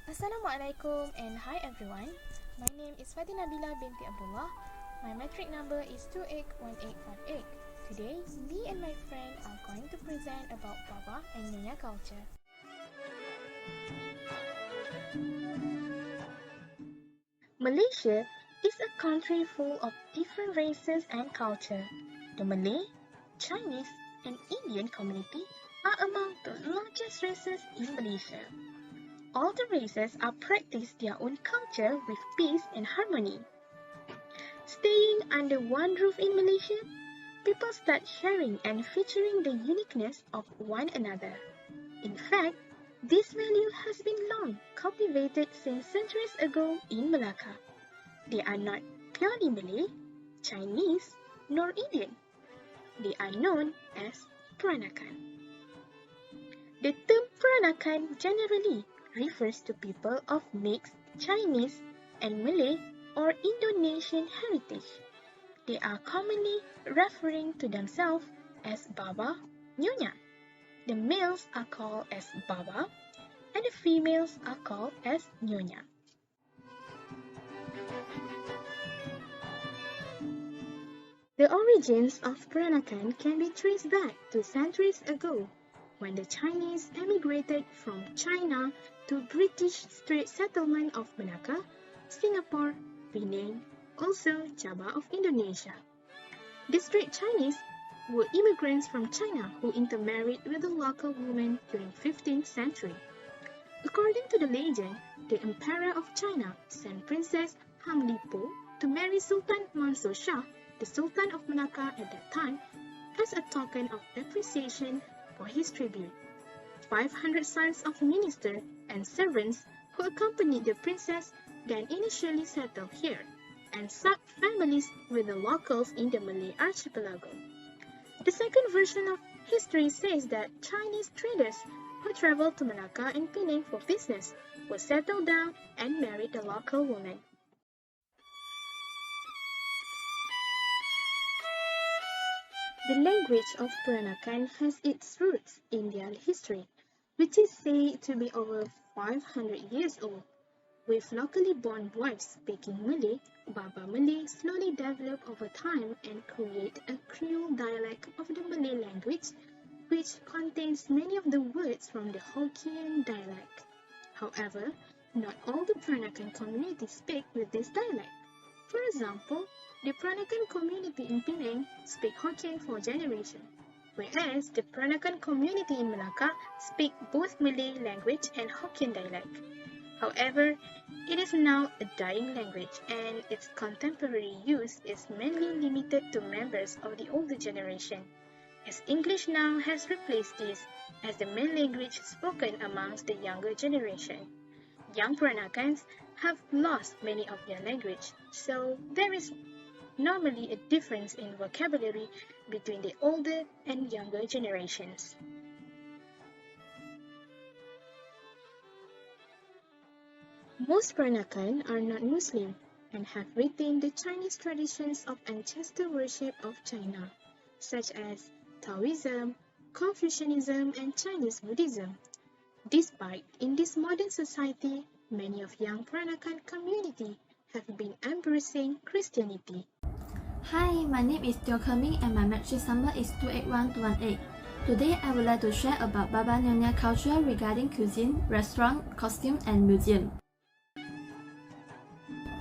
Assalamualaikum and hi everyone. My name is Fathyne.A Binti Abdullah. My metric number is 281858. Today, me and my friend are going to present about Baba and Nyonya culture. Malaysia is a country full of different races and culture. The Malay, Chinese, and Indian community are among the largest races in Malaysia. All the races are practice their own culture with peace and harmony. Staying under one roof in Malaysia, people start sharing and featuring the uniqueness of one another. In fact, this value has been long cultivated since centuries ago in Malacca. They are not purely Malay, Chinese, nor Indian. They are known as Peranakan. The term Peranakan generally refers to people of mixed Chinese and Malay or Indonesian heritage. They are commonly referring to themselves as Baba, Nyonya. The males are called as Baba and the females are called as Nyonya. The origins of Peranakan can be traced back to centuries ago, when the Chinese emigrated from China to British Strait settlement of Malacca, Singapore, Penang, also Java of Indonesia. The Strait Chinese were immigrants from China who intermarried with the local women during 15th century. According to the legend, the Emperor of China sent Princess Hang Lipo to marry Sultan Mansur Shah, the Sultan of Malacca at that time, as a token of appreciation for his tribute. 500 sons of ministers and servants who accompanied the princess then initially settled here and sought families with the locals in the Malay archipelago. The second version of history says that Chinese traders who traveled to Malacca and Penang for business would settle down and marry the local woman. The language of Peranakan has its roots in their history, which is said to be over 500 years old. With locally born wives speaking Malay, Baba Malay slowly developed over time and create a Creole dialect of the Malay language, which contains many of the words from the Hokkien dialect. However, not all the Peranakan community speak with this dialect. For example, the Peranakan community in Penang speak Hokkien for generations, whereas the Peranakan community in Malacca speak both Malay language and Hokkien dialect. However, it is now a dying language and its contemporary use is mainly limited to members of the older generation, as English now has replaced this as the main language spoken amongst the younger generation. Young Peranakans have lost many of their language, so there is normally a difference in vocabulary between the older and younger generations. Most Peranakan are not Muslim and have retained the Chinese traditions of ancestor worship of China, such as Taoism, Confucianism, and Chinese Buddhism. Despite in this modern society, many of young Peranakan community have been embracing Christianity. Hi, my name is Teoh Ke Min and my metric number is 281218. Today, I would like to share about Baba Nyonya culture regarding cuisine, restaurant, costume, and museum.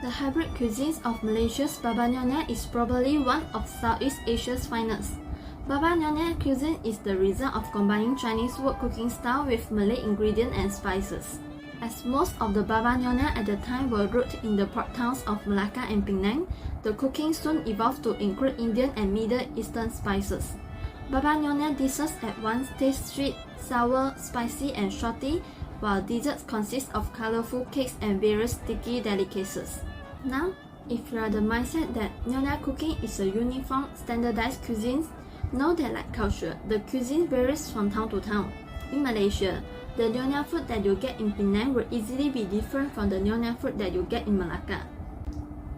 The hybrid cuisines of Malaysia's Baba Nyonya is probably one of Southeast Asia's finest. Baba Nyonya cuisine is the result of combining Chinese wok cooking style with Malay ingredients and spices. As most of the Baba Nyonya at the time were rooted in the port towns of Malacca and Penang, the cooking soon evolved to include Indian and Middle Eastern spices. Baba Nyonya dishes at once taste sweet, sour, spicy, and salty, while desserts consist of colorful cakes and various sticky delicacies. Now, if you are the mindset that Nyonya cooking is a uniform, standardized cuisine, know that like culture, the cuisine varies from town to town. In Malaysia, the Nyonya food that you get in Penang will easily be different from the Nyonya food that you get in Malacca.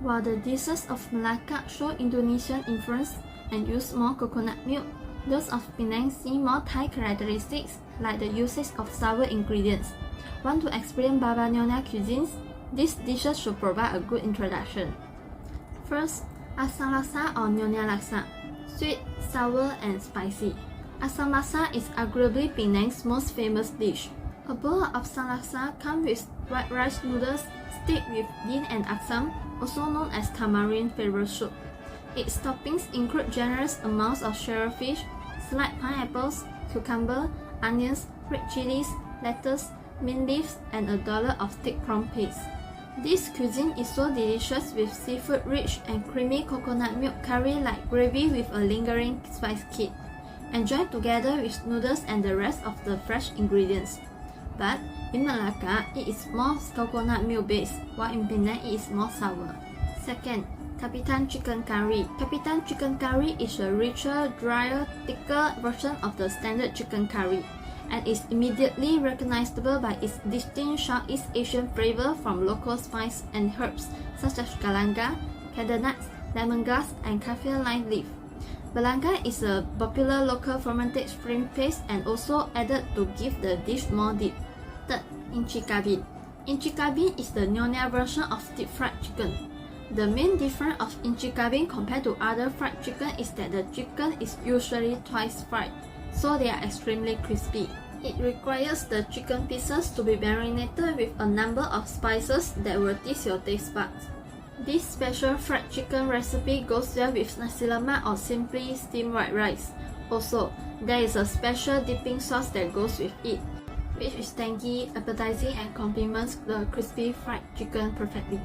While the dishes of Malacca show Indonesian influence and use more coconut milk, Those of Penang see more Thai characteristics like the usage of sour ingredients. Want to experience Baba Nyonya cuisines? These dishes should provide a good introduction. First, asam laksa or Nyonya laksa. Sweet, sour, and spicy. Asam laksa is arguably Penang's most famous dish. A bowl of asam laksa comes with white rice noodles steeped with yin and asam, also known as tamarind flavored soup. Its toppings include generous amounts of shellfish, sliced pineapples, cucumber, onions, red chilies, lettuce, mint leaves, and $1 of thick prawn paste. This cuisine is so delicious with seafood-rich and creamy coconut milk curry-like gravy with a lingering spice kick. Enjoy together with noodles and the rest of the fresh ingredients. But in Malacca, it is more coconut milk based, while in Penang it is more sour. Second, Kapitan Chicken Curry. Kapitan Chicken Curry is a richer, drier, thicker version of the standard chicken curry, and is immediately recognizable by its distinct Southeast Asian flavor from local spices and herbs such as galanga, cedar nuts, lemongrass, and kaffir lime leaf. Belanga is a popular local fermented shrimp paste and also added to give the dish more depth. Third, Inchi Kabin. Inchi Kabin is the Nyonya version of deep fried chicken. The main difference of Inchi Kabin compared to other fried chicken is that the chicken is usually twice fried, so they are extremely crispy. It requires the chicken pieces to be marinated with a number of spices that will tease your taste buds. This special fried chicken recipe goes well with nasi lemak or simply steamed white rice. Also, there is a special dipping sauce that goes with it, which is tangy, appetizing, and complements the crispy fried chicken perfectly.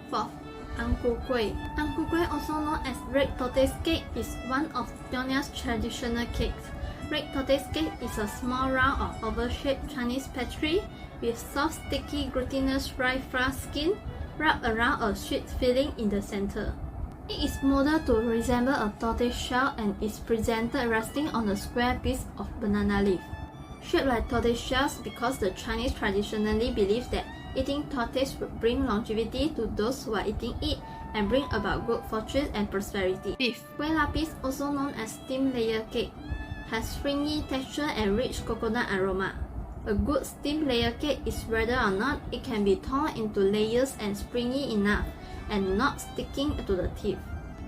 Fourth, Ang Ku Kueh. Ang Ku Kueh, also known as red tortoise cake, is one of Nyonya's traditional cakes. Red tortoise cake is a small round or oval-shaped Chinese pastry with soft, sticky, glutinous rice flour skin wrapped around a sweet filling in the center. It is molded to resemble a tortoise shell and is presented resting on a square piece of banana leaf. Shaped like tortoise shells because the Chinese traditionally believe that eating tortoise would bring longevity to those who are eating it and bring about good fortune and prosperity. Fifth, Kueh Lapis, also known as steamed layer cake, has springy texture and rich coconut aroma. A good steamed layer cake is whether or not it can be torn into layers and springy enough and not sticking to the teeth.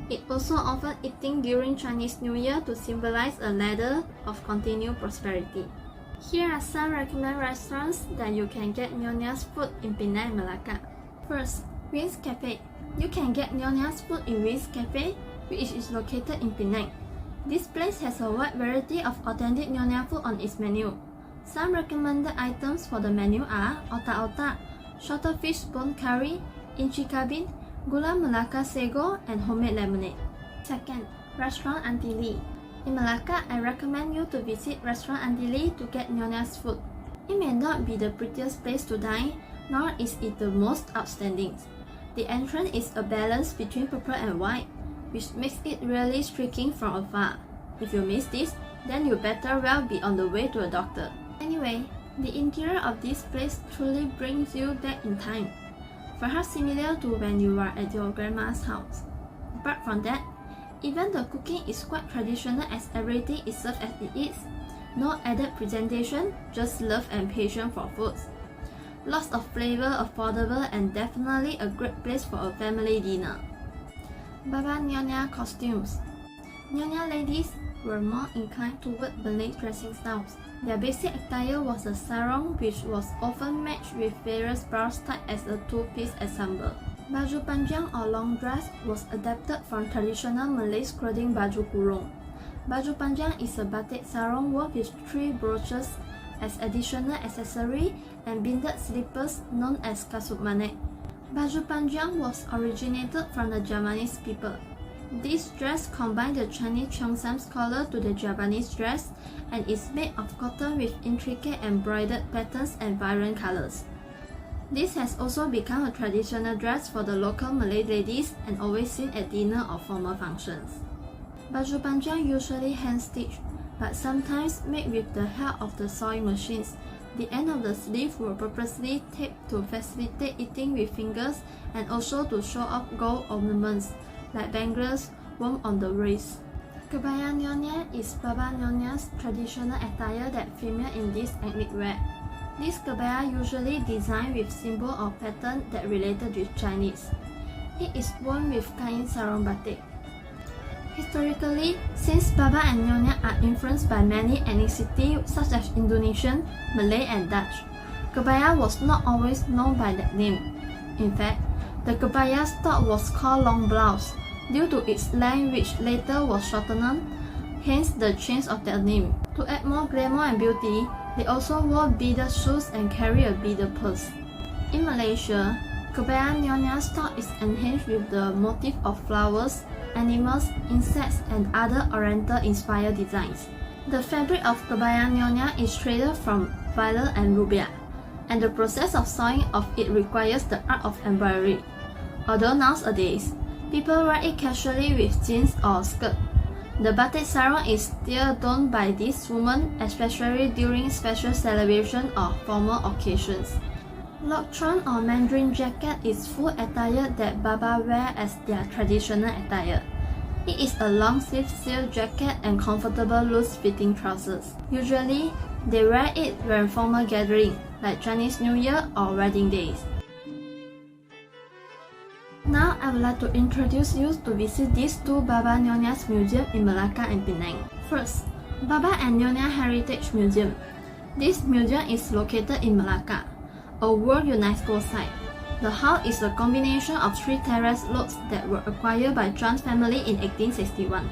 It also often eaten during Chinese New Year to symbolize a ladder of continued prosperity. Here are some recommended restaurants that you can get Nyonya's food in Penang, Malacca. First, Wings Cafe. You can get Nyonya's food in Wings Cafe, which is located in Penang. This place has a wide variety of authentic Nyonya food on its menu. Some recommended items for the menu are otak-otak, salted fish bone curry, inchi kabin, gula Melaka sago, and homemade lemonade. Second, Restaurant Auntie Lee. In Malacca, I recommend you to visit Restaurant Auntie Lee to get Nyonya's food. It may not be the prettiest place to dine, nor is it the most outstanding. The entrance is a balance between purple and white, which makes it really striking from afar. If you miss this, then you better well be on the way to a doctor. Anyway, the interior of this place truly brings you back in time, perhaps similar to when you were at your grandma's house. Apart from that, even the cooking is quite traditional as everything is served as it is. No added presentation, just love and passion for foods. Lots of flavor, affordable, and definitely a great place for a family dinner. Baba Nyonya costumes. Nyonya ladies were more inclined toward Malay dressing styles. Their basic attire was a sarong which was often matched with various bras tied as a two-piece ensemble. Baju panjang or long dress was adapted from traditional Malay clothing baju kurung. Baju panjang is a batik sarong worn with 3 brooches as additional accessory and binded slippers known as kasut manik. Baju panjang was originated from the Javanese people. This dress combined the Chinese cheongsams collar to the Japanese dress and is made of cotton with intricate embroidered patterns and vibrant colors. This has also become a traditional dress for the local Malay ladies and always seen at dinner or formal functions. Baju panjang usually hand-stitched, but sometimes made with the help of the sewing machines. The end of the sleeve were purposely taped to facilitate eating with fingers and also to show off gold ornaments like bangles worn on the wrist. Kebaya Nyonya is Baba Nyonya's traditional attire that female in this ethnic wear. This kebaya usually designed with symbol or pattern that related with Chinese. It is worn with kain sarung batik. Historically, since Baba and Nyonya are influenced by many ethnicities such as Indonesian, Malay and Dutch, kebaya was not always known by that name. In fact, the kebaya stock was called long blouse due to its length which later was shortened, hence the change of their name. To add more glamour and beauty, they also wore beaded shoes and carry a beaded purse. In Malaysia, Kebaya Nyonya stock is enhanced with the motif of flowers, animals, insects, and other Oriental-inspired designs. The fabric of Kebaya Nyonya is traded from violet and rubia, and the process of sewing of it requires the art of embroidery. Although nowadays, people wear it casually with jeans or skirt, the batik sarong is still donned by these women, especially during special celebration or formal occasions. Loctron or Mandarin jacket is full attire that Baba wear as their traditional attire. It is a long-sleeve silk jacket and comfortable loose-fitting trousers. Usually, they wear it when formal gathering, like Chinese New Year or wedding days. Now, I would like to introduce you to visit these two Baba Nyonya's museum in Malacca and Penang. First, Baba and Nyonya Heritage Museum. This museum is located in Malacca, a World UNESCO site. The house is a combination of three terrace lots that were acquired by Chuan's family in 1861.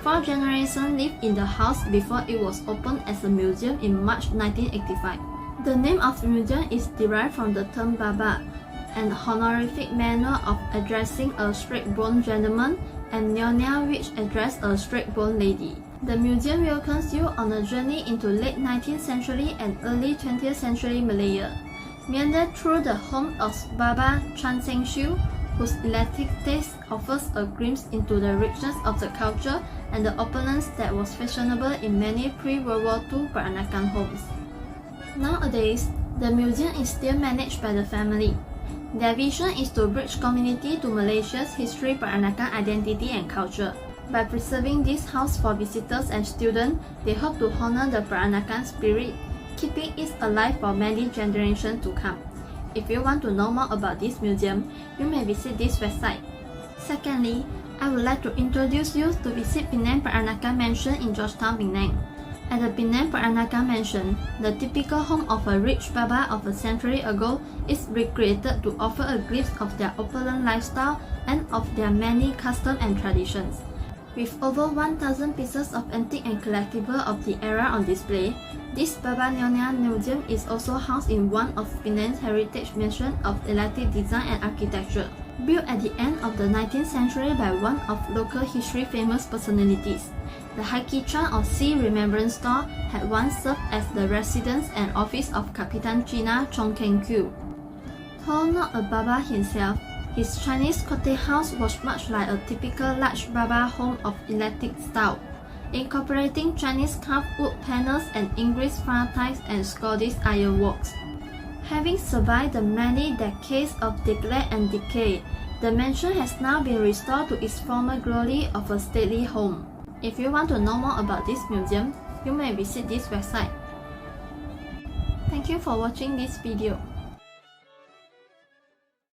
4 generations lived in the house before it was opened as a museum in March 1985. The name of the museum is derived from the term Baba, an honorific manner of addressing a straight-boned gentleman, and Nyonya, which address a straight-boned lady. The museum welcomes you on a journey into late 19th century and early 20th century Malaya. Meander through the home of Baba Chan Seng Siu, whose eclectic taste offers a glimpse into the richness of the culture and the opulence that was fashionable in many pre-World War II Peranakan homes. Nowadays, the museum is still managed by the family. Their vision is to bridge community to Malaysia's history, Peranakan identity and culture. By preserving this house for visitors and students, they hope to honor the Peranakan spirit, keeping it alive for many generations to come. If you want to know more about this museum, you may visit this website. Secondly, I would like to introduce you to visit Penang Peranakan Mansion in Georgetown, Penang. At the Penang Peranakan Mansion, the typical home of a rich Baba of a century ago is recreated to offer a glimpse of their opulent lifestyle and of their many customs and traditions. With over 1,000 pieces of antique and collectible of the era on display, this Baba Nyonya Museum is also housed in one of Penang's heritage mansions of eclectic design and architecture. Built at the end of the 19th century by one of local history famous personalities, the Haiki Chuan or Sea Remembrance Store had once served as the residence and office of Kapitan China Chong Keng Kyu. Though not a Baba himself, his Chinese cottage house was much like a typical large Baba home of eclectic style, incorporating Chinese carved wood panels and English floor tiles and Scottish ironworks. Having survived the many decades of neglect and decay, the mansion has now been restored to its former glory of a stately home. If you want to know more about this museum, you may visit this website. Thank you for watching this video.